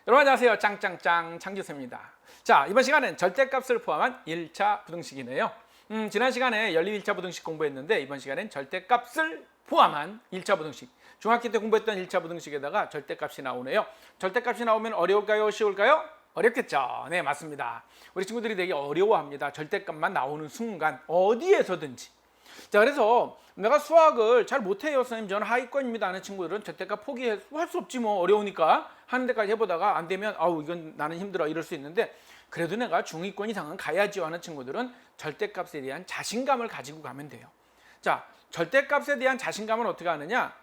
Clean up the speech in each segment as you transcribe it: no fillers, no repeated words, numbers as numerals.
여러분 안녕하세요. 짱짱짱 창규쌤입니다. 자, 이번 시간은 절대값을 포함한 1차 부등식이네요. 지난 시간에 연립 1차 부등식 공부했는데 이번 시간엔 절대값을 포함한 1차 부등식. 중학교 때 공부했던 1차 부등식에다가 절대값이 나오네요. 절대값이 나오면 어려울까요? 쉬울까요? 어렵겠죠. 네, 맞습니다. 우리 친구들이 되게 어려워합니다. 절대값만 나오는 순간 어디에서든지. 자, 그래서 내가 수학을 잘 못해요, 선생님. 저는 하위권입니다 하는 친구들은 절대값 포기할 수 없지 뭐, 어려우니까 하는 데까지 해보다가 안 되면 아우 이건 나는 힘들어 이럴 수 있는데, 그래도 내가 중위권 이상은 가야지요 하는 친구들은 절대값에 대한 자신감을 가지고 가면 돼요. 자, 절대값에 대한 자신감은 어떻게 하느냐?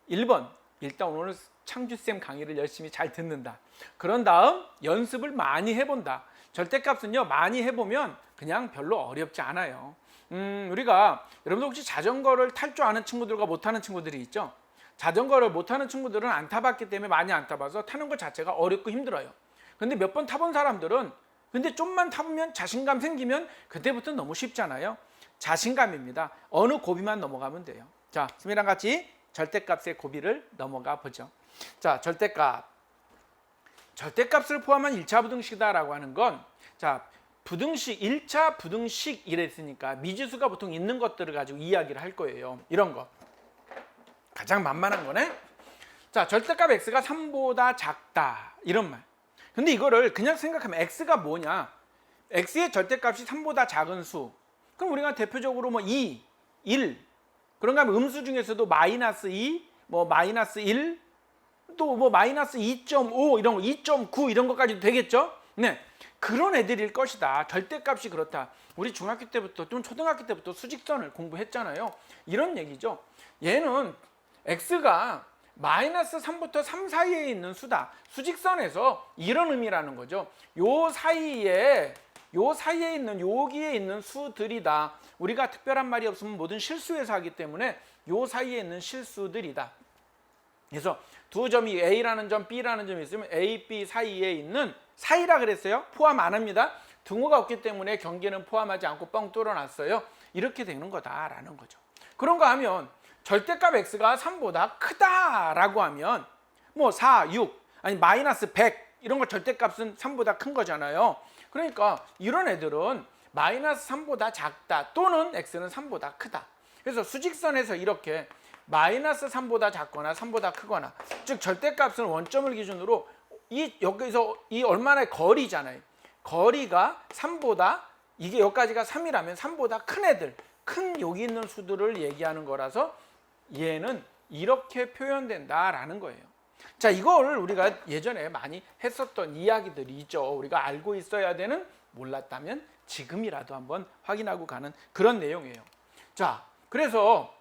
1번, 일단 오늘 창규쌤 강의를 열심히 잘 듣는다. 그런 다음 연습을 많이 해본다. 절대값은요, 많이 해보면 그냥 별로 어렵지 않아요. 우리가 여러분들 혹시 자전거를 탈 줄 아는 친구들과 못하는 친구들이 있죠? 자전거를 못하는 친구들은 안 타봤기 때문에 많이 안 타봐서 타는 것 자체가 어렵고 힘들어요. 근데 몇 번 타본 사람들은 근데 좀만 타보면 자신감 생기면 그때부터 너무 쉽잖아요. 자신감입니다. 어느 고비만 넘어가면 돼요. 자, 스미랑 같이 절대값의 고비를 넘어가 보죠. 자, 절대값을 포함한 1차 부등식이다라고 하는 건, 자, 부등식, 1차 부등식 이랬으니까 미지수가 보통 있는 것들을 가지고 이야기를 할 거예요. 이런 거. 가장 만만한 거네. 자, 절대값 x가 3보다 작다. 이런 말. 근데 이거를 그냥 생각하면 x가 뭐냐? x의 절대값이 3보다 작은 수. 그럼 우리가 대표적으로 뭐 2, 1. 그런가 하면 음수 중에서도 마이너스 2, 뭐 마이너스 1, 또 뭐 마이너스 2.5 이런 거, 2.9 이런 것까지도 되겠죠? 네. 그런 애들일 것이다. 절대값이 그렇다. 우리 중학교 때부터 좀 초등학교 때부터 수직선을 공부했잖아요. 이런 얘기죠. 얘는 x가 마이너스 3부터 3 사이에 있는 수다. 수직선에서 이런 의미라는 거죠. 요 사이에 있는 여기에 있는 수들이다. 우리가 특별한 말이 없으면 모든 실수에서 하기 때문에 요 사이에 있는 실수들이다. 그래서 두 점이 A라는 점, B라는 점이 있으면 A, B 사이에 있는 사이라 그랬어요. 포함 안 합니다. 등호가 없기 때문에 경계는 포함하지 않고 뻥 뚫어놨어요. 이렇게 되는 거다라는 거죠. 그런가 하면 절대값 x가 3보다 크다라고 하면 뭐 4, 6, 아니 마이너스 100 이런 거 절대값은 3보다 큰 거잖아요. 그러니까 이런 애들은 마이너스 3보다 작다 또는 x는 3보다 크다. 그래서 수직선에서 이렇게 마이너스 3보다 작거나 3보다 크거나, 즉 절대값은 원점을 기준으로 여기서 이 얼마나의 거리잖아요. 거리가 3보다, 이게 여기까지가 3이라면 3보다 큰 애들, 큰 여기 있는 수들을 얘기하는 거라서 얘는 이렇게 표현된다라는 거예요. 자, 이걸 우리가 예전에 많이 했었던 이야기들이 있죠. 우리가 알고 있어야 되는, 몰랐다면 지금이라도 한번 확인하고 가는 그런 내용이에요. 자, 그래서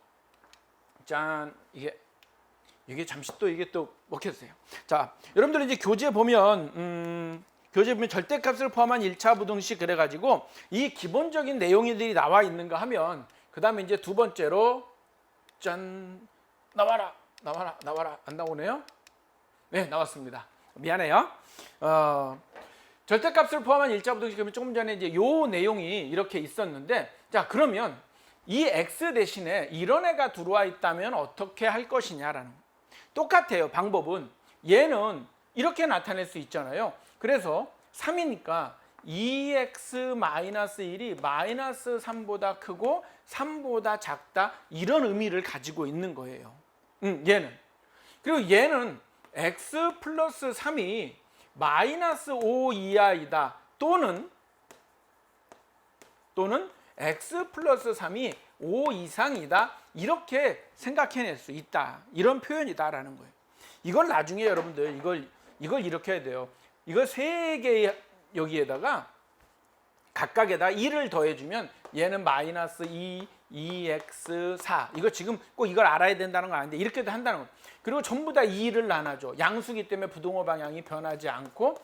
짠, 이게 잠시 또 이게 또 먹혔어요. 자, 여러분들 이제 교재 보면 절대값을 포함한 1차 부등식 그래가지고 이 기본적인 내용들이 나와 있는가 하면, 그 다음에 이제 두 번째로 짠, 나와라 안 나오네요. 네, 나왔습니다. 미안해요. 절대값을 포함한 1차 부등식 그러면 조금 전에 이제 요 내용이 이렇게 있었는데, 자, 그러면 이 x 대신에 이런 애가 들어와 있다면 어떻게 할 것이냐라는 거. 똑같아요. 방법은 얘는 이렇게 나타낼 수 있잖아요. 그래서 3이니까 2x-1이 마이너스 3보다 크고 3보다 작다, 이런 의미를 가지고 있는 거예요. 얘는. 그리고 얘는 x 플러스 3이 마이너스 5 이하이다 또는 x 플러스 3이 5 이상이다, 이렇게 생각해낼 수 있다, 이런 표현이다라는 거예요. 이걸 나중에 여러분들 이걸 이렇게 해야 돼요. 이걸 세 개 여기에다가 각각에다 1을 더해주면 얘는 마이너스 2, 2x4. 이거 지금 꼭 이걸 알아야 된다는 건 아닌데 이렇게도 한다는 거예요. 그리고 전부 다 2를 나눠줘. 양수기 때문에 부등호 방향이 변하지 않고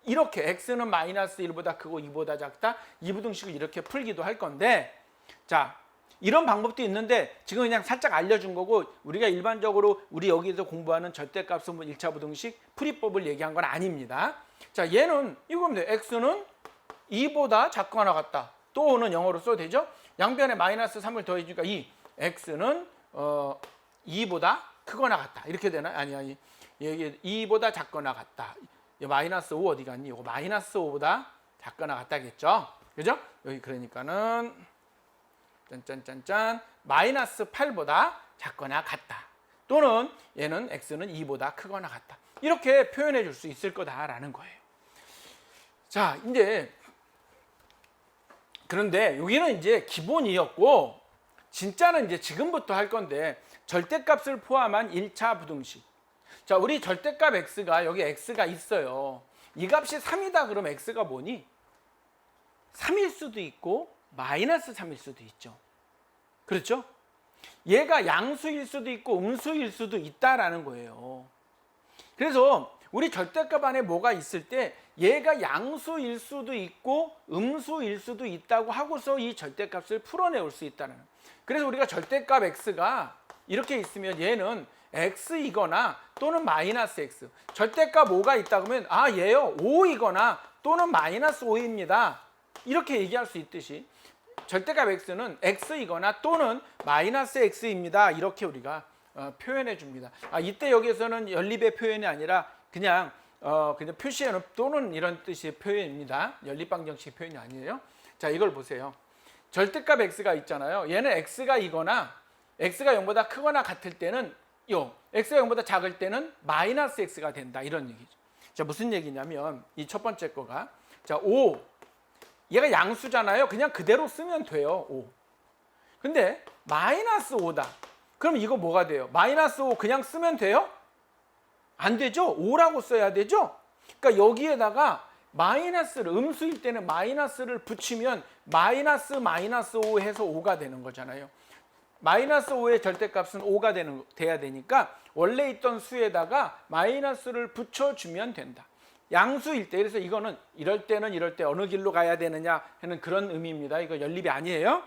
이렇게 x는 마이너스 1보다 크고 2보다 작다, 이 부등식을 이렇게 풀기도 할 건데, 자, 이런 방법도 있는데 지금 그냥 살짝 알려준 거고, 우리가 일반적으로 우리 여기서 공부하는 절대값은 1차 부등식 풀이법을 얘기한 건 아닙니다. 자, 얘는 이겁니다. x는 2보다 작거나 같다, 또는 영어로 써도 되죠. 양변에 마이너스 3을 더해주니까 x는 2보다 크거나 같다, 이렇게 되나? 아니 2보다 작거나 같다. 마이너스 5 어디 갔니? 이거 마이너스 5보다 작거나 같다겠죠? 그죠? 여기 그러니까는 짠짠짠짠 마이너스 8보다 작거나 같다. 또는 얘는 x는 2보다 크거나 같다. 이렇게 표현해 줄 수 있을 거다라는 거예요. 자, 이제 그런데 여기는 이제 기본이었고 진짜는 이제 지금부터 할 건데 절대값을 포함한 1차 부등식. 자, 우리 절대값 x가 여기 x가 있어요. 이 값이 3이다 그러면 x가 뭐니? 3일 수도 있고 마이너스 3일 수도 있죠. 그렇죠? 얘가 양수일 수도 있고 음수일 수도 있다라는 거예요. 그래서 우리 절대값 안에 뭐가 있을 때 얘가 양수일 수도 있고 음수일 수도 있다고 하고서 이 절대값을 풀어내올 수 있다는 거예요. 그래서 우리가 절대값 x가 이렇게 있으면 얘는 x이거나 또는 마이너스 x. 절대값 5가 있다 그러면 아 얘요 5이거나 또는 마이너스 5입니다. 이렇게 얘기할 수 있듯이 절대값 x는 x이거나 또는 마이너스 x입니다. 이렇게 우리가 표현해 줍니다. 이때 여기에서는 연립의 표현이 아니라 그냥 표시에는 또는 이런 뜻의 표현입니다. 연립방정식 표현이 아니에요. 자, 이걸 보세요. 절대값 x가 있잖아요. 얘는 x가 이거나 x가 0보다 크거나 같을 때는 x가 0보다 작을 때는 마이너스 x가 된다. 이런 얘기죠. 자, 무슨 얘기냐면 이 첫 번째 거가 자, 5 얘가 양수잖아요. 그냥 그대로 쓰면 돼요. 5. 근데 마이너스 5다. 그럼 이거 뭐가 돼요? 마이너스 5 그냥 쓰면 돼요? 안 되죠? 5라고 써야 되죠? 그러니까 여기에다가 마이너스를 음수일 때는 마이너스를 붙이면 마이너스 5 해서 5가 되는 거잖아요. 마이너스 5의 절대값은 5가 돼야 되니까 원래 있던 수에다가 마이너스를 붙여주면 된다. 양수일 때, 그래서 이거는 이럴 때는 이럴 때 어느 길로 가야 되느냐 하는 그런 의미입니다. 이거 연립이 아니에요.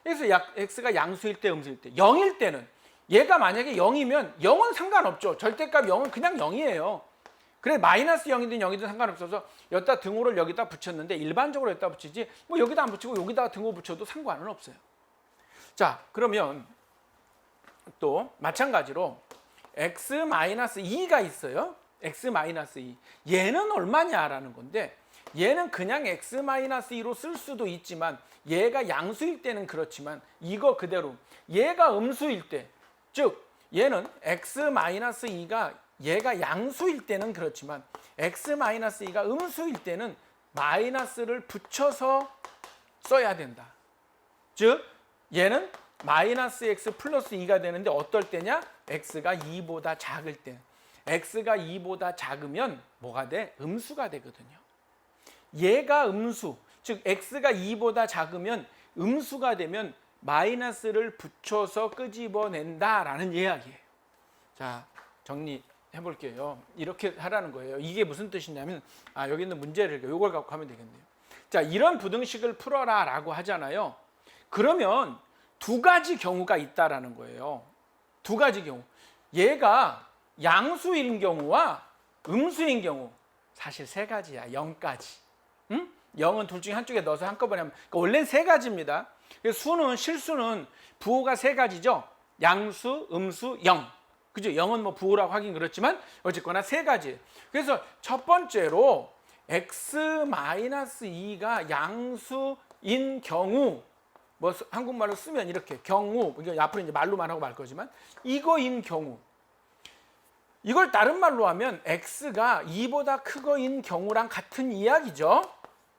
그래서 x가 양수일 때 음수일 때 0일 때는 얘가 만약에 0이면 0은 상관없죠. 절대값 0은 그냥 0이에요. 그래 마이너스 0이든 0이든 상관없어서 여기다 등호를 여기다 붙였는데 일반적으로 여기다 붙이지 뭐 여기다 안 붙이고 여기다 등호 붙여도 상관은 없어요. 자, 그러면 또 마찬가지로 x-2가 있어요. x-2. 얘는 얼마냐라는 건데 얘는 그냥 x-2로 쓸 수도 있지만 얘가 양수일 때는 그렇지만 이거 그대로 얘가 음수일 때, 즉 얘는 x-2가 얘가 양수일 때는 그렇지만 x-2가 음수일 때는 마이너스를 붙여서 써야 된다. 즉 얘는 마이너스 x 플러스 2가 되는데 어떨 때냐? x가 2보다 작을 때. x가 2보다 작으면 뭐가 돼? 음수가 되거든요. 얘가 음수, 즉 x가 2보다 작으면 음수가 되면 마이너스를 붙여서 끄집어낸다라는 이야기예요. 자, 정리해 볼게요. 이렇게 하라는 거예요. 이게 무슨 뜻이냐면 여기 있는 문제를 이걸 갖고 하면 되겠네요. 자, 이런 부등식을 풀어라 라고 하잖아요. 그러면 두 가지 경우가 있다라는 거예요. 두 가지 경우. 얘가 양수인 경우와 음수인 경우. 사실 세 가지야. 0까지. 응? 0은 둘 중에 한쪽에 넣어서 한꺼번에 하면. 그러니까 원래는 세 가지입니다. 수는 실수는 부호가 세 가지죠. 양수, 음수, 0. 그죠? 0은 뭐 부호라고 하긴 그렇지만 어쨌거나 세 가지. 그래서 첫 번째로 x-2가 양수인 경우 뭐 한국말로 쓰면 이렇게 경우, 앞으로 이제 말로만 하고 말 거지만 이거인 경우, 이걸 다른 말로 하면 x가 2보다 크거인 경우랑 같은 이야기죠.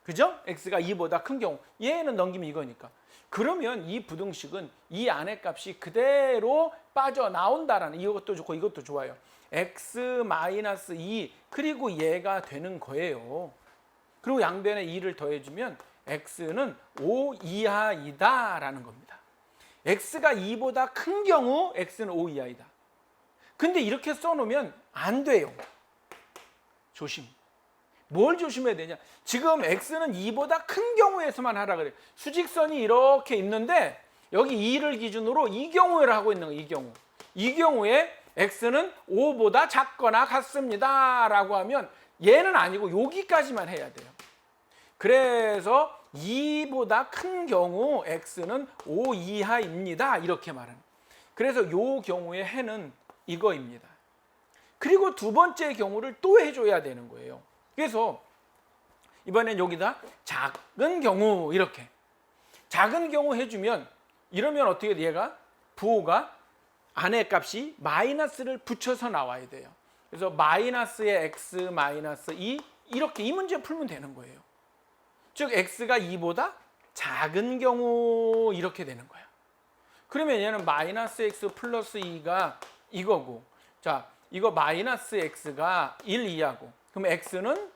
그죠? x가 2보다 큰 경우, 얘는 넘기면 이거니까. 그러면 이 부등식은 이 안의 값이 그대로 빠져나온다라는, 이것도 좋고 이것도 좋아요. x-2 그리고 얘가 되는 거예요. 그리고 양변에 2를 더해주면 x는 5 이하이다라는 겁니다. x가 2보다 큰 경우 x는 5 이하이다. 근데 이렇게 써놓으면 안 돼요. 조심. 뭘 조심해야 되냐? 지금 x는 2보다 큰 경우에서만 하라 그래요. 수직선이 이렇게 있는데 여기 2를 기준으로 이 경우를 하고 있는 거예요. 이 경우. 이 경우에 x는 5보다 작거나 같습니다 라고 하면 얘는 아니고 여기까지만 해야 돼요. 그래서 2보다 큰 경우 x는 5 이하입니다. 이렇게 말하는. 그래서 이 경우의 해는 이거입니다. 그리고 두 번째 경우를 또 해줘야 되는 거예요. 그래서 이번엔 여기다 작은 경우 이렇게 작은 경우 해주면 이러면 어떻게 돼? 얘가 부호가 안에 값이 마이너스를 붙여서 나와야 돼요. 그래서 마이너스의 x 마이너스 2 이렇게 이 문제 풀면 되는 거예요. 즉 x가 2보다 작은 경우 이렇게 되는 거야. 그러면 얘는 마이너스 x 플러스 2가 이거고, 자 이거 마이너스 x가 1 이하고, 그럼 x는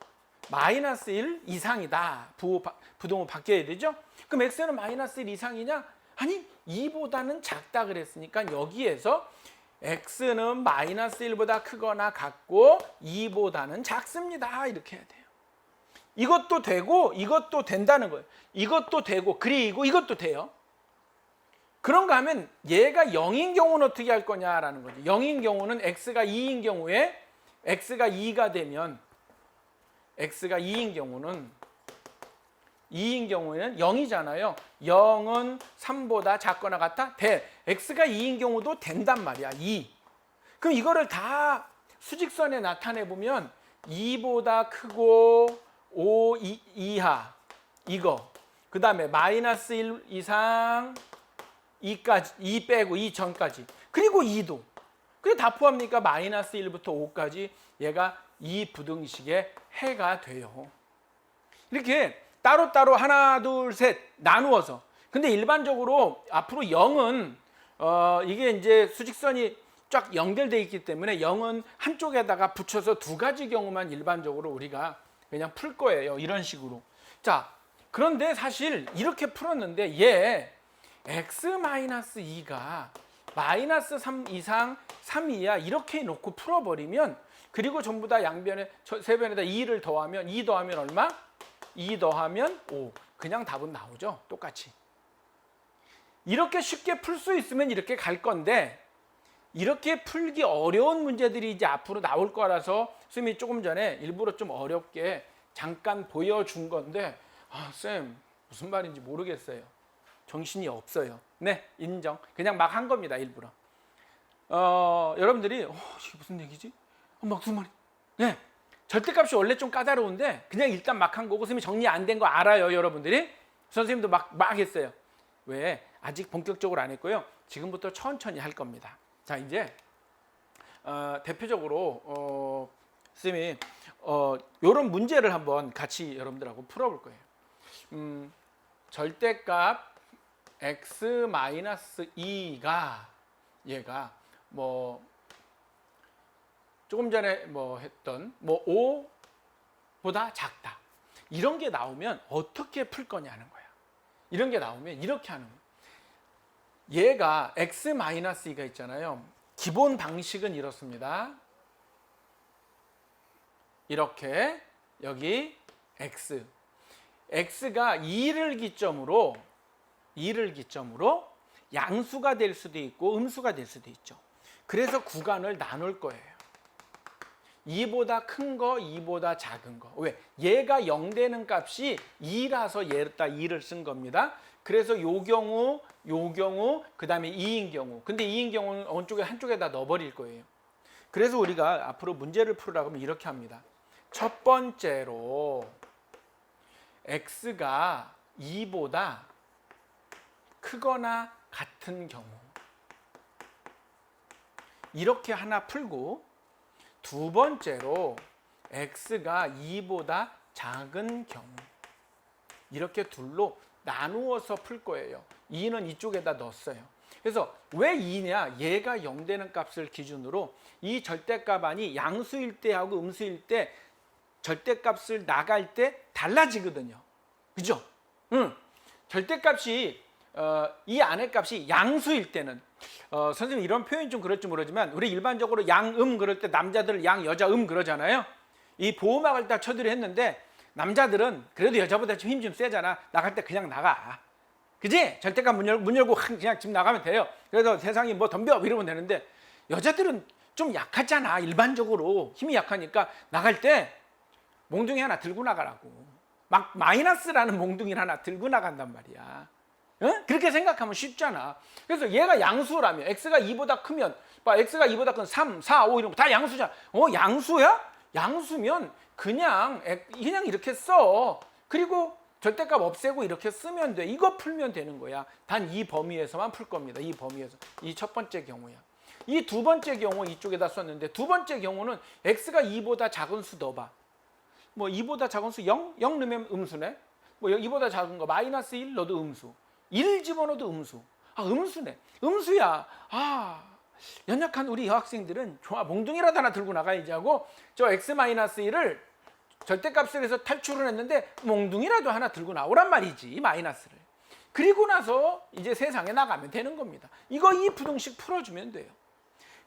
마이너스 1 이상이다. 부동호 바뀌어야 되죠? 그럼 x는 마이너스 1 이상이냐? 아니 2보다는 작다 그랬으니까 여기에서 x는 마이너스 1보다 크거나 같고 2보다는 작습니다. 이렇게 해야 돼요. 이것도 되고 이것도 된다는 거예요. 이것도 되고 그리고 이것도 돼요. 그런가 하면 얘가 0인 경우는 어떻게 할 거냐라는 거죠. 0인 경우는 x가 2인 경우에 x가 2가 되면 x가 2인 경우는 0이잖아요. 0은 3보다 작거나 같아? 돼. x가 2인 경우도 된단 말이야. 2. 그럼 이거를 다 수직선에 나타내 보면 2보다 크고 5 이하 이거. 그 다음에 마이너스 1 이상 2까지 2 빼고 2 전까지. 그리고 2도. 그게 다 포함이니까 마이너스 1부터 5까지 얘가 이 부등식의 해가 돼요. 이렇게 따로따로 하나 둘 셋 나누어서. 근데 일반적으로 앞으로 0은 이게 이제 수직선이 쫙 연결되어 있기 때문에 0은 한쪽에다가 붙여서 두 가지 경우만 일반적으로 우리가 그냥 풀 거예요. 이런 식으로. 자, 그런데 사실 이렇게 풀었는데 얘 x-2가 마이너스 3 이상 3 이하 이렇게 놓고 풀어버리면, 그리고 전부 다 양변에 세 변에다 2를 더하면 2 더하면 얼마? 2 더하면 5. 그냥 답은 나오죠. 똑같이. 이렇게 쉽게 풀 수 있으면 이렇게 갈 건데, 이렇게 풀기 어려운 문제들이 이제 앞으로 나올 거라서 쌤이 조금 전에 일부러 좀 어렵게 잠깐 보여준 건데, 아, 쌤 무슨 말인지 모르겠어요. 정신이 없어요. 네, 인정. 그냥 막 한 겁니다. 일부러. 여러분들이 이게 무슨 얘기지? 막 무슨 말이? 네, 절대값이 원래 좀 까다로운데 그냥 일단 막 한 거고, 선생님이 정리 안 된 거 알아요. 여러분들이. 선생님도 막 했어요. 왜? 아직 본격적으로 안 했고요. 지금부터 천천히 할 겁니다. 자, 이제 대표적으로 선생님이 이런 문제를 한번 같이 여러분들하고 풀어볼 거예요. 절대값 x-2가 얘가 뭐 조금 전에 뭐 했던 뭐 5보다 작다. 이런 게 나오면 어떻게 풀 거냐는 거야. 이런 게 나오면 이렇게 하는 거야. 얘가 x-2가 있잖아요. 기본 방식은 이렇습니다. 이렇게 여기 x가 2를 기점으로 양수가 될 수도 있고 음수가 될 수도 있죠. 그래서 구간을 나눌 거예요. 2보다 큰 거, 2보다 작은 거. 왜? 얘가 0 되는 값이 2라서 얘다 2를 쓴 겁니다. 그래서 요 경우, 그 다음에 2인 경우. 근데 2인 경우는 어느 쪽에 한쪽에다 넣어버릴 거예요. 그래서 우리가 앞으로 문제를 풀으라고 하면 이렇게 합니다. 첫 번째로 x가 2보다 크거나 같은 경우 이렇게 하나 풀고, 두 번째로 x가 2보다 작은 경우 이렇게 둘로 나누어서 풀 거예요. 2는 이쪽에다 넣었어요. 그래서 왜 2냐? 얘가 0 되는 값을 기준으로 이 절대값 안이 양수일 때하고 음수일 때 절대값을 나갈 때 달라지거든요. 그죠? 절대값이 이 안의 값이 양수일 때는 선생님 이런 표현이 좀 그럴지 모르지만 우리 일반적으로 양음 그럴 때 남자들 양 여자음 그러잖아요. 이 보호막을 딱 쳐들이 했는데 남자들은 그래도 여자보다 좀 힘 좀 세잖아. 나갈 때 그냥 나가. 그지? 절대값 문 열고 그냥 집 나가면 돼요. 그래서 세상이 뭐 덤벼 이러면 되는데, 여자들은 좀 약하잖아. 일반적으로 힘이 약하니까 나갈 때 몽둥이 하나 들고 나가라고. 막 마이너스라는 몽둥이를 하나 들고 나간단 말이야. 응? 그렇게 생각하면 쉽잖아. 그래서 얘가 양수라면 x가 2보다 크면 x가 2보다 큰 3, 4, 5 이런 거 다 양수잖아. 양수야? 양수면 그냥 이렇게 써. 그리고 절대값 없애고 이렇게 쓰면 돼. 이거 풀면 되는 거야. 단 이 범위에서만 풀 겁니다. 이 범위에서. 이 첫 번째 경우야. 이 두 번째 경우 이쪽에다 썼는데 두 번째 경우는 x가 2보다 작은 수 넣어봐. 뭐 2보다 작은 수 0? 0 넣으면 음수네. 뭐 2보다 작은 거 마이너스 1 넣어도 음수. 1 집어넣어도 음수. 음수네. 음수야. 연약한 우리 여학생들은 좋아. 몽둥이라도 하나 들고 나가야지 하고 저 x-1을 절대값을 해서 탈출을 했는데 몽둥이라도 하나 들고 나오란 말이지. 마이너스를. 그리고 나서 이제 세상에 나가면 되는 겁니다. 이거 이 부등식 풀어주면 돼요.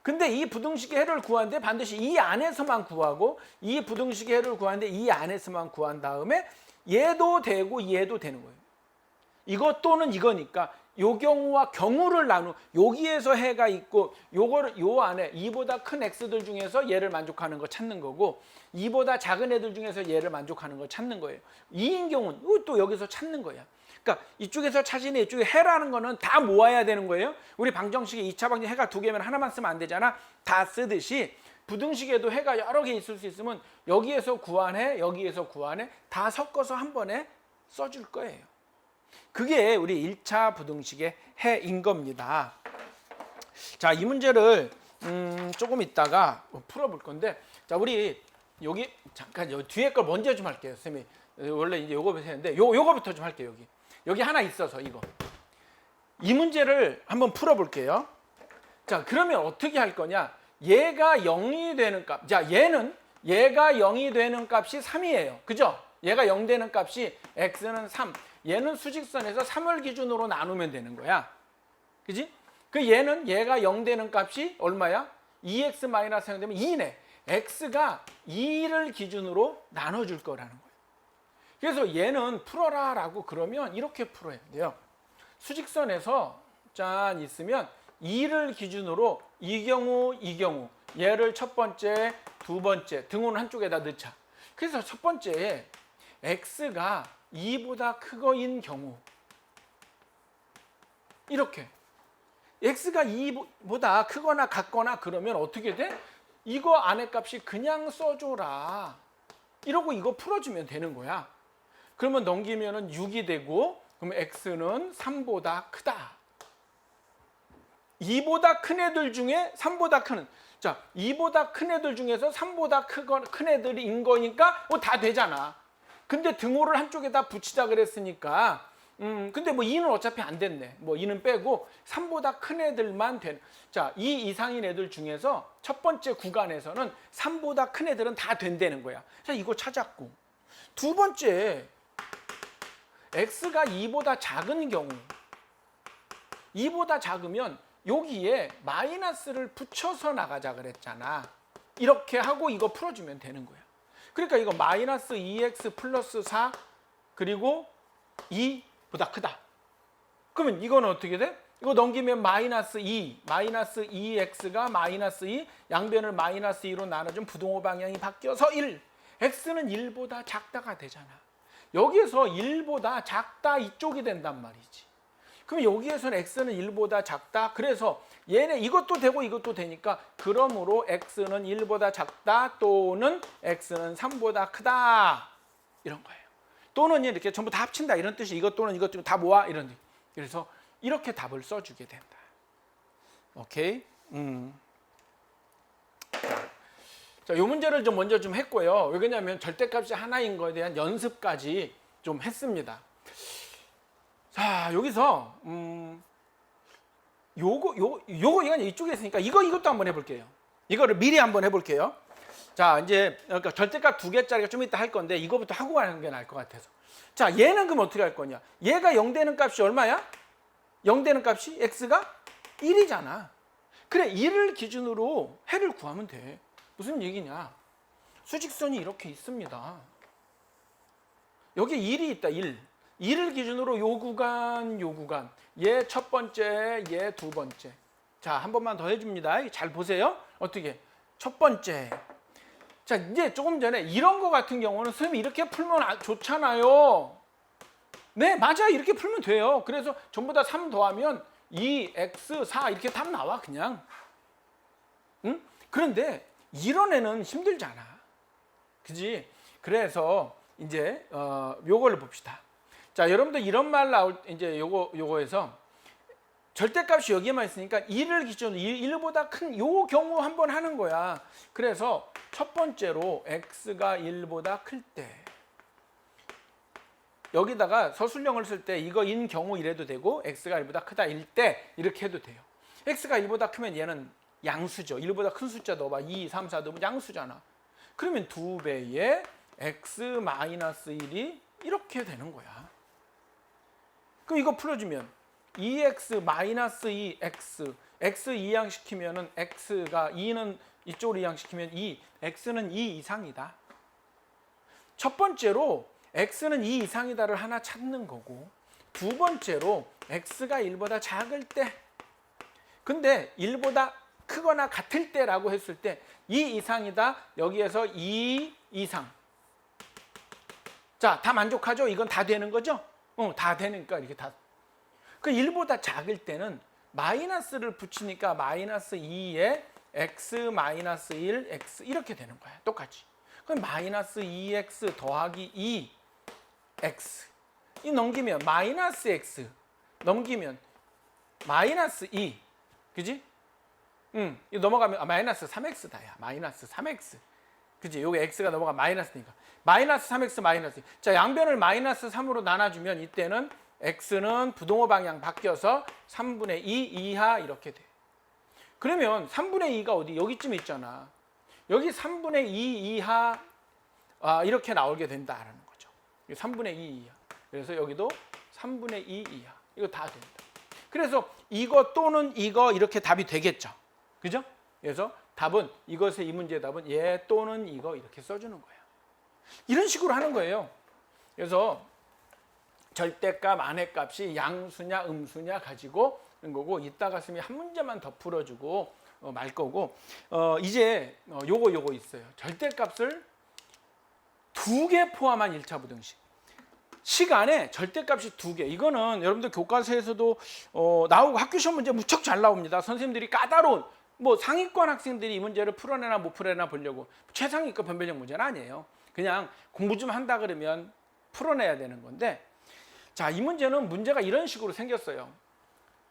근데 이 부등식의 해를 구하는데 반드시 이 안에서만 구하고 이 부등식의 해를 구하는데 이 안에서만 구한 다음에 얘도 되고 얘도 되는 거예요. 이것 또는 이거니까 요 경우와 경우를 여기에서 해가 있고 요거를 요 안에 2보다 큰 x들 중에서 얘를 만족하는 거 찾는 거고 2보다 작은 애들 중에서 얘를 만족하는 거 찾는 거예요. 2인 경우는 또 여기서 찾는 거야. 그러니까 이쪽에서 찾으니 이쪽에 해라는 거는 다 모아야 되는 거예요. 우리 방정식에 2차 방정 해가 2개면 하나만 쓰면 안 되잖아. 다 쓰듯이 부등식에도 해가 여러 개 있을 수 있으면 여기에서 구한 해, 여기에서 구한 해 다 섞어서 한 번에 써줄 거예요. 그게 우리 1차 부등식의 해인 겁니다. 자, 이 문제를 조금 있다가 풀어볼 건데, 자, 우리 여기 잠깐 뒤에 걸 먼저 좀 할게요, 선생님이. 원래 이제 요거부터 했는데 요거부터 좀 할게요. 여기 하나 있어서 이거. 이 문제를 한번 풀어볼게요. 자, 그러면 어떻게 할 거냐? 얘가 0이 되는 값. 자, 얘가 0이 되는 값이 3이에요. 그죠? 얘가 0 되는 값이 x는 3. 얘는 수직선에서 3을 기준으로 나누면 되는 거야. 그지? 얘가 0 되는 값이 얼마야? 2x-0 되면 2네. x가 2를 기준으로 나눠줄 거라는 거예요. 그래서 얘는 풀어라 라고 그러면 이렇게 풀어야 돼요. 수직선에서 짠 있으면 2를 기준으로 이 경우 얘를 첫 번째, 두 번째 등호는 한쪽에다 넣자. 그래서 첫 번째에 x가 2보다 크거인 경우 이렇게 x가 2보다 크거나 같거나 그러면 어떻게 돼? 이거 안에 값이 그냥 써줘라. 이러고 이거 풀어주면 되는 거야. 그러면 넘기면은 6이 되고 그러면 x는 3보다 크다. 2보다 큰 애들 중에 3보다 큰, 자, 2보다 큰 애들 중에서 3보다 큰 애들인 거니까 다 되잖아. 근데 등호를 한쪽에다 붙이자 그랬으니까 근데 뭐 2는 어차피 안 됐네. 뭐 2는 빼고 3보다 큰 애들만 된. 자, 2 이상인 애들 중에서 첫 번째 구간에서는 3보다 큰 애들은 다 된다는 거야. 자, 이거 찾았고. 두 번째 x가 2보다 작은 경우 2보다 작으면 여기에 마이너스를 붙여서 나가자 그랬잖아. 이렇게 하고 이거 풀어주면 되는 거야. 그러니까 이거 마이너스 2x 플러스 4 그리고 2보다 크다. 그러면 이거는 어떻게 돼? 이거 넘기면 마이너스 2x가 마이너스 2 양변을 마이너스 2로 나눠준 부동호 방향이 바뀌어서 1 x는 1보다 작다가 되잖아. 여기에서 1보다 작다 이쪽이 된단 말이지. 그럼 여기에서는 x는 1보다 작다. 그래서 얘네 이것도 되고 이것도 되니까 그러므로 x는 1보다 작다 또는 x는 3보다 크다. 이런 거예요. 또는 이렇게 전부 다 합친다 이런 뜻이 이것 또는 이것 다 모아 이런 뜻. 그래서 이렇게 답을 써주게 된다. 오케이? 자, 이 문제를 좀 먼저 좀 했고요. 왜냐하면 절대값이 하나인 거에 대한 연습까지 좀 했습니다. 자, 여기서 이건 이쪽에 있으니까 이것도 한번 해볼게요. 이거를 미리 한번 해볼게요. 자, 이제 그러니까 절대값 2개짜리가 좀 이따 할 건데 이거부터 하고 가는 게 나을 것 같아서. 자, 얘는 그럼 어떻게 할 거냐? 얘가 0 되는 값이 얼마야? 0 되는 값이 x가 1이잖아. 그래, 1을 기준으로 해를 구하면 돼. 무슨 얘기냐? 수직선이 이렇게 있습니다. 여기 1이 있다. 1을 기준으로 요 구간, 얘 첫 번째, 얘 두 번째. 자, 한 번만 더 해줍니다. 잘 보세요. 어떻게? 첫 번째. 자, 이제 조금 전에 이런 거 같은 경우는 선생님이 이렇게 풀면 좋잖아요. 네, 맞아. 이렇게 풀면 돼요. 그래서 전부 다 3 더하면 2x 4 이렇게 답 나와 그냥. 응? 그런데 이런 애는 힘들잖아. 그지? 그래서 이제 요거를 봅시다. 자, 여러분들 이런 말 나올 이제 요거에서 절대값이 여기에만 있으니까 1을 기준으로 1보다 큰 요 경우 한번 하는 거야. 그래서 첫 번째로 x가 1보다 클 때 여기다가 서술형을 쓸 때 이거인 경우 이래도 되고 x가 1보다 크다 일 때 이렇게 해도 돼요. x가 1보다 크면 얘는 양수죠. 1보다 큰 숫자 넣어봐. 2, 3, 4 넣으면 양수잖아. 그러면 2배의 x-1이 이렇게 되는 거야. 그럼 이거 풀어주면 2x-2x x 이항시키면은 x가 2는 이쪽으로 이항시키면 x는 2 이상이다. 첫 번째로 x는 2 이상이다를 하나 찾는 거고, 두 번째로 x가 1보다 작을 때, 근데 1보다 크거나 같을 때라고 했을 때 2 이상이다. 여기에서 2 이상. 자, 다 만족하죠? 이건 다 되는 거죠? 다 되니까 이렇게 다. 그 1보다 작을 때는 마이너스를 붙이니까 마이너스 2에 x-1 x 이렇게 되는 거야. 똑같이. 그럼 마이너스 2x 더하기 2x 이 넘기면 마이너스 x 넘기면 마이너스 2 그지? 이거 넘어가면 마이너스 3x다. 야 마이너스 3x 그지? 요게 x가 넘어가 마이너스니까 마이너스 3x 마이너스. 자, 양변을 마이너스 3으로 나눠주면 이때는 x는 부동호 방향 바뀌어서 3분의 2 이하 이렇게 돼. 그러면 3분의 2가 어디? 여기쯤 있잖아. 여기 3분의 2 이하 이렇게 나오게 된다라는 거죠. 3분의 2 이하. 그래서 여기도 3분의 2 이하. 이거 다 된다. 그래서 이거 또는 이거 이렇게 답이 되겠죠. 그죠? 그래서 답은 이것의 이 문제의 답은 얘 또는 이거 이렇게 써주는 거예요. 이런 식으로 하는 거예요. 그래서 절대값 안의값이 양수냐 음수냐 가지고 있는 거고, 이따가 쓰면 한 문제만 더 풀어주고 말 거고, 이제 요거 있어요. 절대값을 2개 포함한 1차 부등식. 시간에 절대값이 2개. 이거는 여러분들 교과서에서도 나오고 학교 시험 문제 무척 잘 나옵니다. 선생님들이 까다로운 상위권 학생들이 이 문제를 풀어내나 못 풀어내나 보려고, 최상위권 변별력 문제는 아니에요. 그냥 공부 좀 한다 그러면 풀어내야 되는 건데, 자, 이 문제는 문제가 이런 식으로 생겼어요.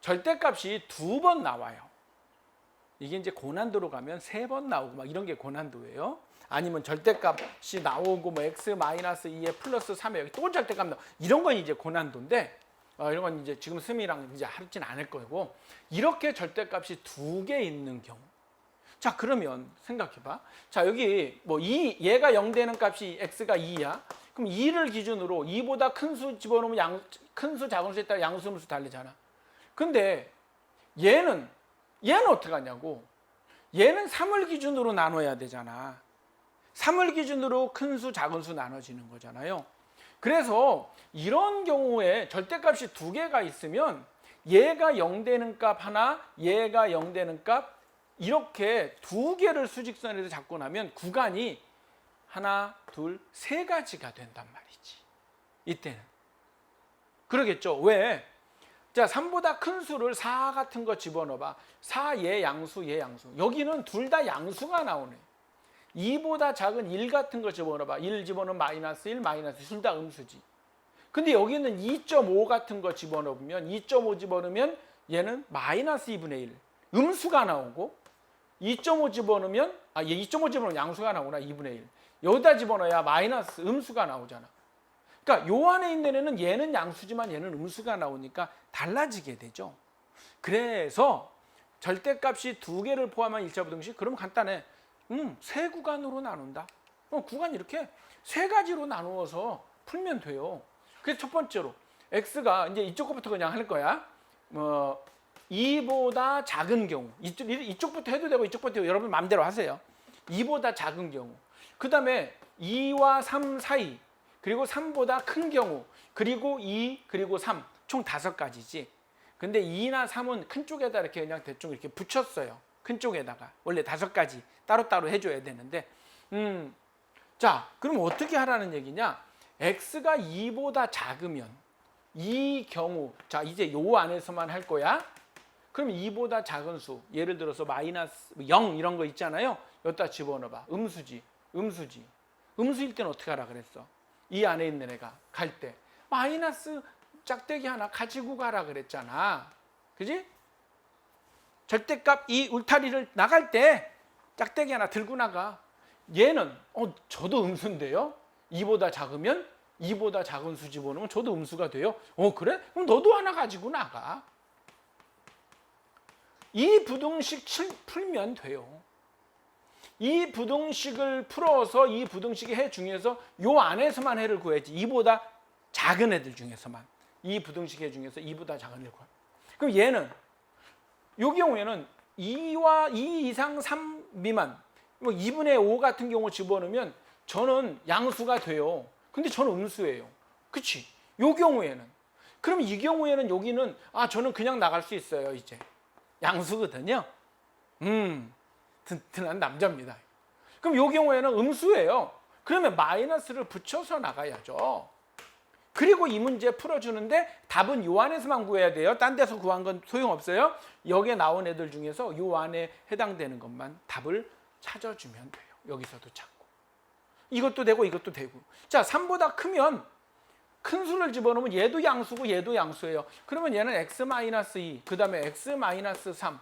절대값이 2번 나와요. 이게 이제 고난도로 가면 3번 나오고 막 이런 게 고난도예요. 아니면 절대값이 나오고 x-2에 플러스 3에 여기 또 절대값 나오고 이런 건 이제 고난도인데, 이런 건 이제 지금 스미랑 이제 하진 않을 거고, 이렇게 절대값이 2개 있는 경우. 자, 그러면 생각해봐. 자, 여기 얘가 0 되는 값이 x가 2야. 그럼 2를 기준으로 2보다 큰 수 집어넣으면 큰 수 작은 수에 따라 양수 음수 다르잖아. 근데 얘는 어떻게 하냐고. 얘는 3을 기준으로 나눠야 되잖아. 3을 기준으로 큰 수 작은 수 나눠지는 거잖아요. 그래서 이런 경우에 절대값이 2개가 있으면 얘가 0 되는 값 하나, 얘가 0 되는 값, 이렇게 2개를 수직선에서 잡고 나면 구간이 하나, 둘, 3가지가 된단 말이지. 이때는. 그러겠죠. 왜? 자, 3보다 큰 수를 4 같은 거 집어넣어봐. 4, 얘 양수, 얘 양수. 여기는 둘 다 양수가 나오네. 2보다 작은 1 같은 거 집어넣어봐. 1 집어넣으면 마이너스 1, 마이너스 둘 다 음수지. 근데 여기는 2.5 같은 거 집어넣으면 2.5 집어넣으면 얘는 마이너스 2분의 1. 음수가 나오고, 2.5 집어넣으면 얘 2.5 집어넣으면 양수가 나오구나. 2분의 1. 여기다 집어넣어야 마이너스 음수가 나오잖아. 그러니까 요 안에 있는 애는 얘는 양수지만 얘는 음수가 나오니까 달라지게 되죠. 그래서 절대값이 2개를 포함한 1차 부등식, 그럼 간단해. 세 구간으로 나눈다. 구간 이렇게 3가지로 나누어서 풀면 돼요. 그래서 첫 번째로 x가 이제 이쪽 것부터 그냥 할 거야. 2보다 작은 경우, 이쪽부터 해도 되고 이쪽부터 여러분 마음대로 하세요. 2보다 작은 경우, 그 다음에 2와 3 사이, 그리고 3보다 큰 경우, 그리고 2, 그리고 3, 총 5가지지. 근데 2나 3은 큰 쪽에다 이렇게 그냥 대충 이렇게 붙였어요. 큰 쪽에다가. 원래 5가지 따로따로 해줘야 되는데, 자, 그럼 어떻게 하라는 얘기냐? x가 2보다 작으면 이 경우, 자 이제 요 안에서만 할 거야. 그럼 2보다 작은 수, 예를 들어서 마이너스 0 이런 거 있잖아요. 여기다 집어넣어봐. 음수지. 음수일 때는 어떻게 하라 그랬어? 이 안에 있는 애가 갈 때 마이너스 짝대기 하나 가지고 가라 그랬잖아. 그지? 절대값 이 울타리를 나갈 때 짝대기 하나 들고 나가. 얘는 저도 음수인데요. 2보다 작으면 2보다 작은 수 집어넣으면 저도 음수가 돼요. 그래? 그럼 너도 하나 가지고 나가. 이 부등식 풀면 돼요. 이 부등식을 풀어서 이 부등식의 해 중에서 요 안에서만 해를 구해야지. 2보다 작은 애들 중에서만. 이 부등식 해 중에서 2보다 작은 애를 구해. 그럼 얘는 요 경우에는 2와 2 이상 3 미만, 뭐 2분의 5 같은 경우 집어넣으면 저는 양수가 돼요. 근데 저는 음수예요. 그치? 요 경우에는. 그럼 이 경우에는 여기는 저는 그냥 나갈 수 있어요. 이제 양수거든요. 든든한 남자입니다. 그럼 요 경우에는 음수예요. 그러면 마이너스를 붙여서 나가야죠. 그리고 이 문제 풀어주는데 답은 요 안에서만 구해야 돼요. 딴 데서 구한 건 소용없어요. 여기에 나온 애들 중에서 요 안에 해당되는 것만 답을 찾아주면 돼요. 여기서도 찾고. 이것도 되고 이것도 되고. 자, 3보다 크면 큰 수를 집어넣으면 얘도 양수고 얘도 양수예요. 그러면 얘는 x-2, 그 다음에 x-3.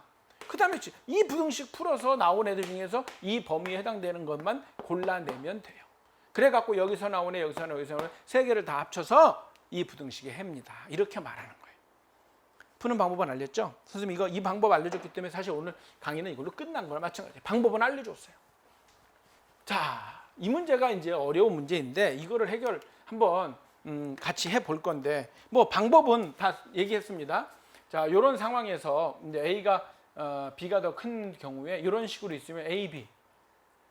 그 다음에 이 부등식 풀어서 나온 애들 중에서 이 범위에 해당되는 것만 골라내면 돼요. 그래갖고 여기서 나온 애, 여기서 나온 애, 세 개를 다 합쳐서 이 부등식의 해입니다. 이렇게 말하는 거예요. 푸는 방법은 알렸죠? 선생님 이 방법 알려줬기 때문에 사실 오늘 강의는 이걸로 끝난 거랑 마찬가지예요. 방법은 알려줬어요. 자, 이 문제가 이제 어려운 문제인데 이거를 해결 한번 같이 해볼 건데 뭐 방법은 다 얘기했습니다. 자, 이런 상황에서 이제 A가 B가 더 큰 경우에 이런 식으로 있으면 A, B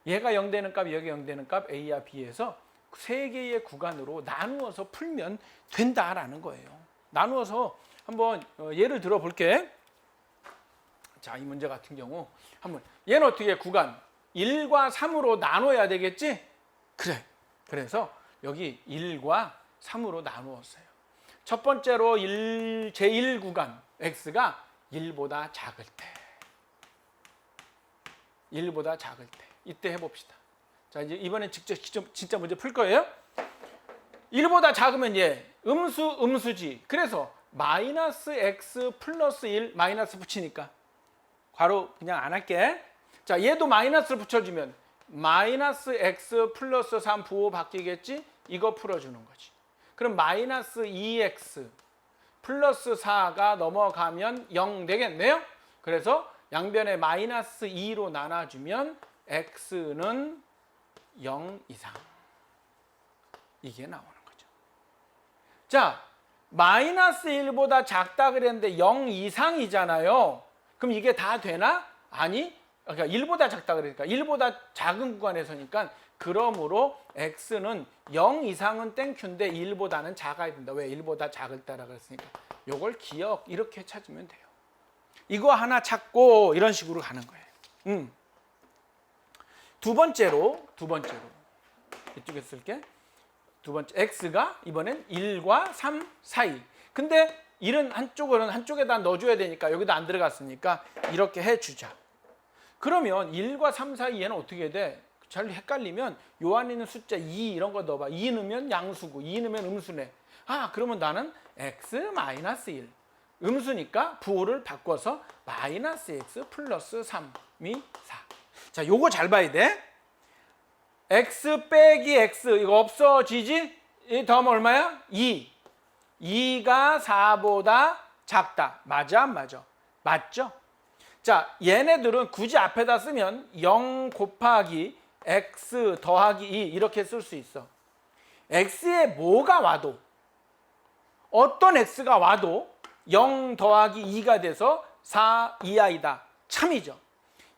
얘가 0 되는 값, 얘가 0 되는 값 A와 B에서 세 개의 구간으로 나누어서 풀면 된다라는 거예요. 나누어서 한번 예를 들어 볼게. 자, 이 문제 같은 경우 한번 얘는 어떻게 구간 1과 3으로 나눠야 되겠지? 그래. 그래서 여기 1과 3으로 나누었어요. 첫 번째로 제1 구간 x가 1보다 작을 때. 1보다 작을 때. 이때 해봅시다. 자, 이제 이번엔 직접 진짜 문제 풀 거예요. 1보다 작으면 얘 음수지. 그래서 마이너스 x 플러스 1 마이너스 붙이니까 괄호 그냥 안 할게. 자, 얘도 마이너스를 붙여주면 마이너스 x 플러스 3 부호 바뀌겠지? 이거 풀어주는 거지. 그럼 마이너스 2x 플러스 4가 넘어가면 0 되겠네요. 그래서 양변에 마이너스 2로 나눠주면 x는 0 이상. 이게 나오는 거죠. 자, 마이너스 1보다 작다 그랬는데 0 이상이잖아요. 그럼 이게 다 되나? 아니, 그러니까 1보다 작다 그러니까 1보다 작은 구간에서니까 그러므로 x는 0 이상은 땡큐인데 1보다는 작아야 된다. 왜? 1보다 작을 때라 그랬으니까. 요걸 기억 이렇게 찾으면 돼요. 이거 하나 찾고 이런 식으로 가는 거예요. 두 번째로 이쪽에 쓸게. 두 번째 x가 이번엔 1과 3 사이. 근데 1은 한쪽에다 넣어줘야 되니까 여기다 안 들어갔으니까 이렇게 해주자. 그러면 1과 3 사이에는 어떻게 돼? 잘 헷갈리면 요 안에 있는 숫자 2 이런 거 넣어봐. 2 넣으면 양수고 2 넣으면 음수네. 그러면 나는 x-1. 음수니까 부호를 바꿔서 마이너스 x 플러스 3이 4. 자, 요거 잘 봐야 돼. x 빼기 x 이거 없어지지? 더하면 얼마야? 2. 2가 4보다 작다. 맞아 안 맞아? 맞죠? 자, 얘네들은 굳이 앞에다 쓰면 0 곱하기 x 더하기 2 이렇게 쓸 수 있어. x에 뭐가 와도 어떤 x가 와도 0 더하기 2가 돼서 4 이하이다. 참이죠.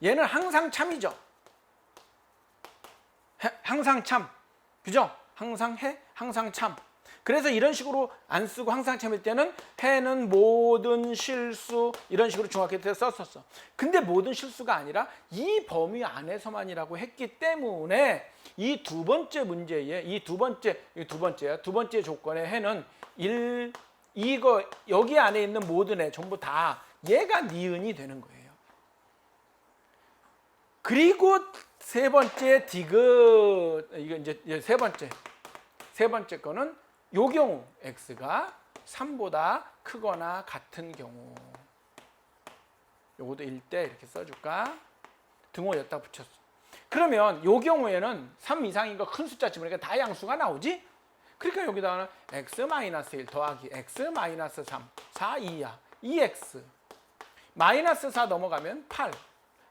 얘는 항상 참이죠. 항상 참. 그죠? 항상 해, 항상 참. 그래서 이런 식으로 안 쓰고 항상 참일 때는 해는 모든 실수 이런 식으로 중학교 때 썼었어. 근데 모든 실수가 아니라 이 범위 안에서만이라고 했기 때문에 이 두 번째 문제에 두 번째 조건의 해는 1 이거 여기 안에 있는 모든 애 전부 다 얘가 니은이 되는 거예요. 그리고 세 번째 디귿, 이거 이제 세 번째 거는 요 경우 x가 3보다 크거나 같은 경우, 요것도 1대 이렇게 써줄까? 등호 여기다 붙였어. 그러면 요 경우에는 3 이상인 거 큰 숫자 집으니까 다 양수가 나오지? 그러니까 여기다가는 x-1 더하기 x-3 4, 2야. 2x 마이너스 4 넘어가면 8,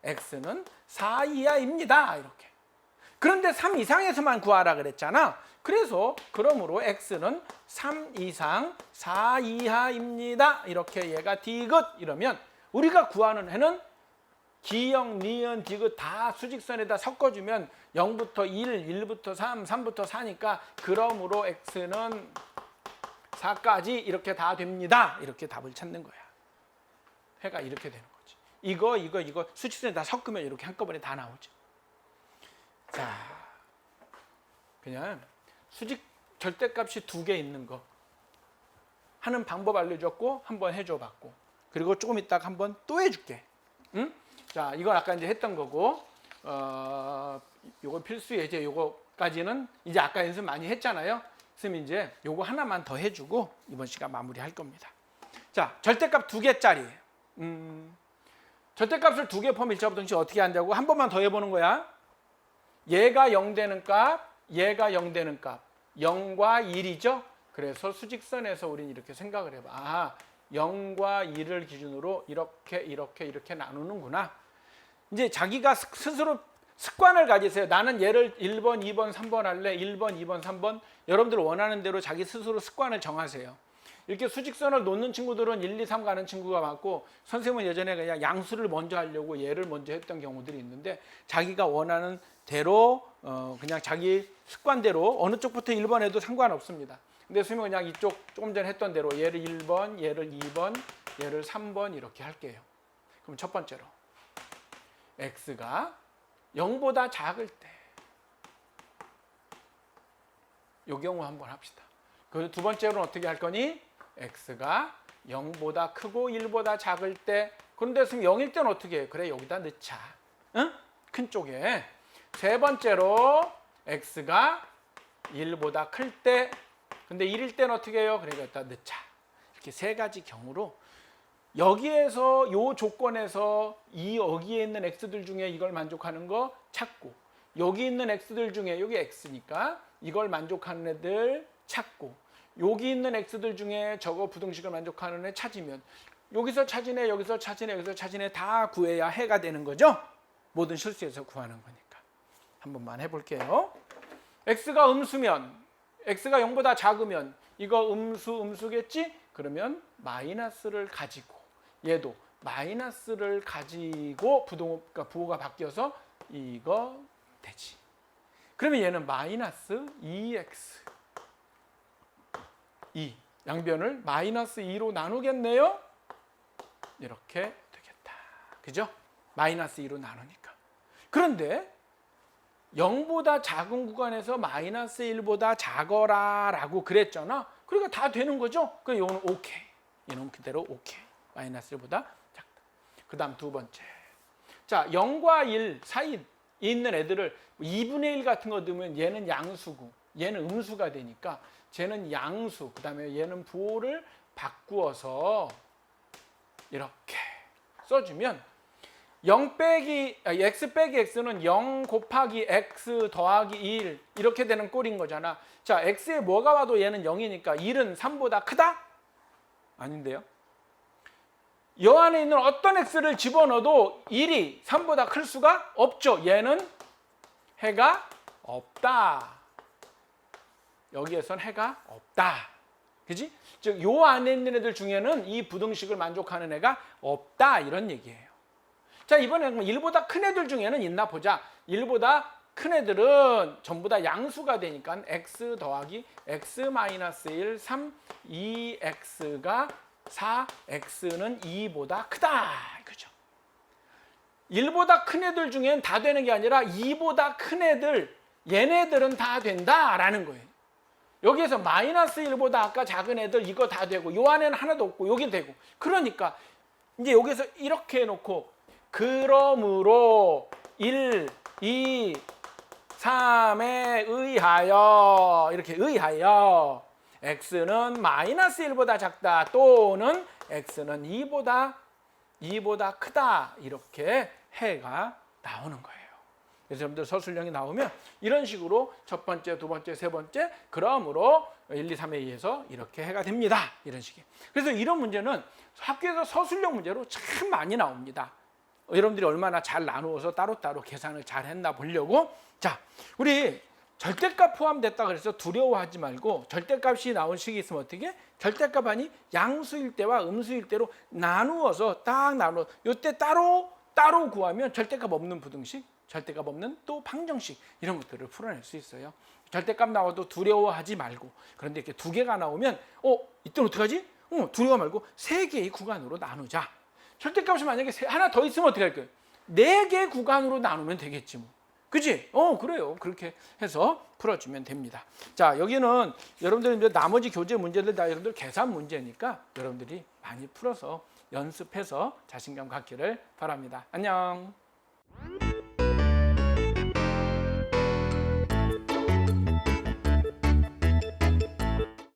x는 4 이하입니다. 이렇게. 그런데 3 이상에서만 구하라 그랬잖아. 그래서 그러므로 x는 3 이상 4 이하입니다. 이렇게 얘가 디귿 이러면 우리가 구하는 해는 기역, 니은, 디귿 다 수직선에다 섞어주면 0부터 1, 1부터 3, 3부터 4니까 그러므로 x는 4까지 이렇게 다 됩니다. 이렇게 답을 찾는 거야. 해가 이렇게 되는 거지. 이거 수직선에다 섞으면 이렇게 한꺼번에 다 나오죠. 자, 그냥 수직 절대값이 2개 있는 거 하는 방법 알려줬고 한번 해줘봤고, 그리고 조금 이따가 한번 또 해줄게. 응? 자, 이건 아까 이제 했던 거고, 요거 필수 예제 요거까지는 이제 아까 연습 많이 했잖아요. 그럼 이제 요거 하나만 더 해주고 이번 시간 마무리할 겁니다. 자, 절대값 2개짜리. 절대값을 2개 포함 일자부등식 어떻게 한다고 한 번만 더 해보는 거야. 얘가 0 되는 값, 얘가 0 되는 값, 0과 1이죠. 그래서 수직선에서 우리는 이렇게 생각을 해봐. 아, 0과 1을 기준으로 이렇게 나누는구나. 이제 자기가 스스로 습관을 가지세요. 나는 얘를 1번, 2번, 3번 할래. 1번, 2번, 3번. 여러분들 원하는 대로 자기 스스로 습관을 정하세요. 이렇게 수직선을 놓는 친구들은 1, 2, 3 가는 친구가 많고, 선생님은 예전에 그냥 양수를 먼저 하려고 얘를 먼저 했던 경우들이 있는데, 자기가 원하는 대로 그냥 자기 습관대로 어느 쪽부터 1번 해도 상관없습니다. 근데 선생님은 그냥 이쪽 조금 전에 했던 대로 얘를 1번, 얘를 2번, 얘를 3번 이렇게 할게요. 그럼 첫 번째로 x가 0보다 작을 때, 이 경우 한번 합시다. 그 두 번째로는 어떻게 할 거니? x가 0보다 크고 1보다 작을 때. 그런데 선생님 0일 때는 어떻게 해? 그래, 여기다 넣자. 응? 큰 쪽에. 세 번째로 x가 1보다 클 때. 근데 1일 때는 어떻게 해요? 그래, 여기다 넣자. 이렇게 세 가지 경우로 여기에서 요 조건에서 여기에 있는 x들 중에 이걸 만족하는 거 찾고, 여기 있는 x들 중에 여기 x니까 이걸 만족하는 애들 찾고, 여기 있는 x들 중에 저거 부등식을 만족하는 애 찾으면 여기서 찾은 애, 여기서 찾은 애, 여기서 찾은 애 다 구해야 해가 되는 거죠. 모든 실수에서 구하는 거니까. 한 번만 해볼게요. x가 음수면, x가 0보다 작으면 이거 음수겠지? 그러면 마이너스를 가지고, 얘도 마이너스를 가지고 그러니까 부호가 바뀌어서 이거 되지. 그러면 얘는 마이너스 2x 2, 양변을 마이너스 2로 나누겠네요. 이렇게 되겠다. 그죠? 마이너스 2로 나누니까. 그런데 0보다 작은 구간에서 마이너스 1보다 작어라 라고 그랬잖아. 그러니까 다 되는 거죠. 그러니까 이거는 오케이. 이놈 그대로 오케이. 마이너스 1보다 작다. 그 다음 두 번째. 자, 0과 1 사이에 있는 애들을 2분의 1 같은 거 넣으면 얘는 양수고 얘는 음수가 되니까 쟤는 양수, 그 다음에 얘는 부호를 바꾸어서 이렇게 써주면 x 빼기 x는 0 곱하기 x 더하기 1 이렇게 되는 꼴인 거잖아. 자, x에 뭐가 와도 얘는 0이니까 1은 3보다 크다? 아닌데요. 여 안에 있는 어떤 x를 집어넣어도 1이 3보다 클 수가 없죠. 얘는 해가 없다. 여기에선 해가 없다. 그지? 즉, 요 안에 있는 애들 중에는 이 부등식을 만족하는 애가 없다. 이런 얘기예요. 자, 이번에는 1보다 큰 애들 중에는 있나 보자. 1보다 큰 애들은 전부 다 양수가 되니까 x 더하기 x 마이너스 1, 3, 2x가 4, x는 2보다 크다. 그죠? 1보다 큰 애들 중엔 다 되는 게 아니라 2보다 큰 애들, 얘네들은 다 된다라는 거예요. 여기에서 마이너스 1보다 아까 작은 애들 이거 다 되고 요 안에는 하나도 없고 여기 되고 그러니까 이제 여기서 이렇게 해놓고 그러므로 1, 2, 3에 의하여 이렇게 의하여 x는 마이너스 1보다 작다 또는 x는 2보다 크다 이렇게 해가 나오는 거예요. 그래서 여러분들 서술형이 나오면 이런 식으로 첫 번째, 두 번째, 세 번째 그러므로 1, 2, 3에 의해서 이렇게 해가 됩니다. 이런 식이에요. 그래서 이런 문제는 학교에서 서술형 문제로 참 많이 나옵니다. 여러분들이 얼마나 잘 나누어서 따로따로 계산을 잘 했나 보려고. 자, 우리 절대값 포함됐다 그래서 두려워하지 말고 절대값이 나온 식이 있으면 어떻게? 절대값 아니 양수일 때와 음수일 때로 나누어서 딱 나누어 요때 따로 구하면 절대값 없는 부등식, 절대값 없는 또 방정식 이런 것들을 풀어낼 수 있어요. 절대값 나와도 두려워하지 말고 그런데 이렇게 두 개가 나오면 이때는 어떡하지? 두려워 말고 세 개의 구간으로 나누자. 절대값이 만약에 하나 더 있으면 어떻게 할 거예요? 네 개 구간으로 나누면 되겠지 뭐. 그치? 그래요. 그렇게 해서 풀어주면 됩니다. 자, 여기는 여러분들 이제 나머지 교재 문제들 다 여러분들 계산 문제니까 여러분들이 많이 풀어서 연습해서 자신감 갖기를 바랍니다. 안녕.